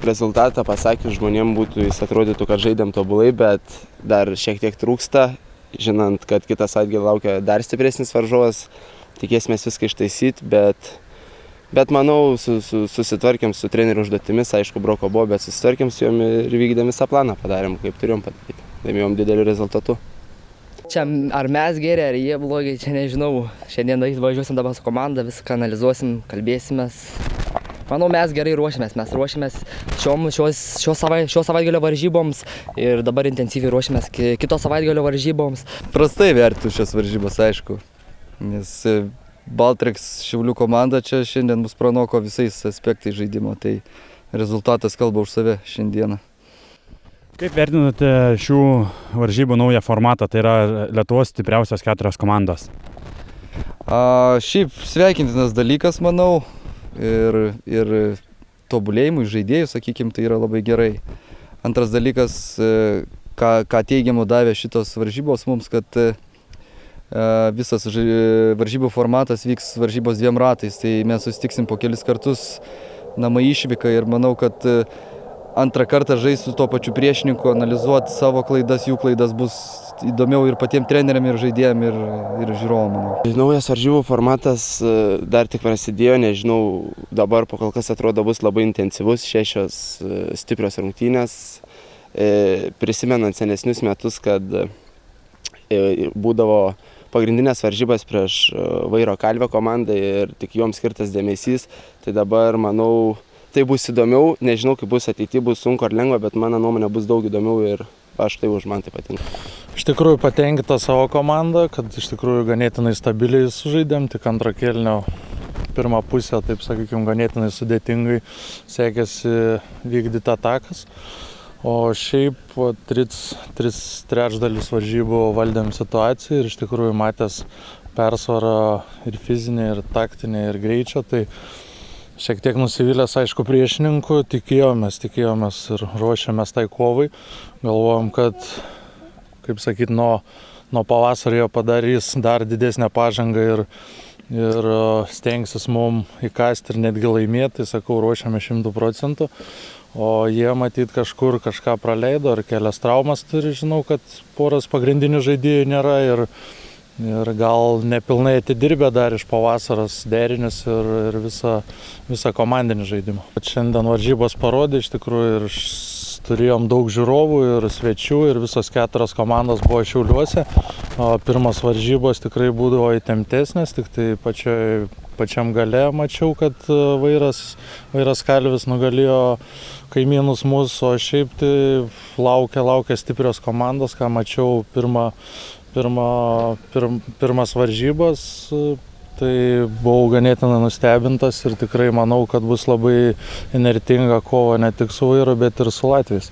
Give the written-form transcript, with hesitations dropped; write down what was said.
rezultatą pasakius žmonėm būtų jis atrodytų, kad žaidėm tobulai, bet dar šiek tiek trūksta, žinant, kad kitą savaitgalį laukia dar stipresnis varžovas, tikėsimės viską ištaisyti, bet manau, susitvarkėm su trenerių užduotimis, aišku, broko buvo, bet susitvarkėm su jom ir vykdėm visą planą, padarėm, kaip turėjom padaryti, laimėjom dideliu rezultatu. Čia ar mes geri, ar jie blogi, čia nežinau. Šiandien važiuosim dabar su komanda, viską analizuosim, kalbėsimės. Manau, mes gerai ruošiamės, šio savaitgalio varžyboms ir dabar intensyviai ruošiamės kito savaitgalio varžyboms. Prastai vertinu šias varžybas, aišku, nes Baltreks Šiaulių komanda čia šiandien mus pranoko visais aspektais žaidimo, tai rezultatas kalba už save šiandieną. Kaip vertinate šių varžybų naują formatą, tai yra Lietuvos stipriausios 4 komandos? Šiaip sveikintinas dalykas, manau, ir tobulėjimui žaidėjų, sakykime, tai yra labai gerai. Antras dalykas, ką teigiamų davė šitos varžybos mums, kad visas varžybų formatas vyks varžybos 2 ratais, tai mes susitiksim po kelis kartus namai išvyka ir manau, kad antrą kartą žaisti su tuo pačiu priešininku, analizuoti savo klaidas, jų klaidas bus įdomiau ir patiems treneriam, ir žaidėjam, ir žiūrovam. Naujas varžybų formatas dar tik prasidėjo, nežinau, dabar po kol kas atrodo bus labai intensyvus, 6 stiprios rungtynės. Prisimenant senesnius metus, kad būdavo pagrindinės varžybas prieš Vairo Kalvio komandą ir tik joms skirtas dėmesys, tai dabar, manau, tai bus įdomiau, nežinau, kaip bus ateityje, bus sunku ar lengva, bet mano nuomonė bus daug įdomiau ir man tai patinka. Iš tikrųjų patenkinta savo komandą, kad iš tikrųjų ganėtinai stabiliai sužaidėm, tik antrą kėlinio pirmą pusę, taip sakykime, ganėtinai sudėtingai sekėsi vykdyti atakas. O šiaip 3/3 varžybų valdėm situaciją ir iš tikrųjų matęs persvarą ir fizinę, ir taktinę, ir greičio, tai šiek tiek nusivylęs, aišku, priešininkų, tikėjomės ir ruošiamės tai kovai. Galvojom, kad, kaip sakyti, nuo pavasario padarys dar didesnę pažangą ir stengsis mum įkasti ir netgi laimėti, tai sakau, ruošiame 100%. O jie matyt kažką praleido ar kelias traumas turi, žinau, kad poras pagrindinių žaidėjų nėra ir gal nepilnai atidirbę dar iš pavasaros derinius ir visą komandinį žaidimą. Šiandien varžybos parodė iš tikrųjų ir turėjom daug žiūrovų ir svečių ir visos 4 komandos buvo Šiauliuose. Pirmas varžybos tikrai būdavo įtemptesnės, tik tai pačiam gale mačiau, kad Vairas Kalvis nugalėjo kaimynus mūsų, o šiaip tai laukia stiprios komandos, ką mačiau pirmas varžybos, tai buvau ganėtinai nustebintas ir tikrai manau, kad bus labai įnirtinga kova ne tik su Vairu, bet ir su latviais.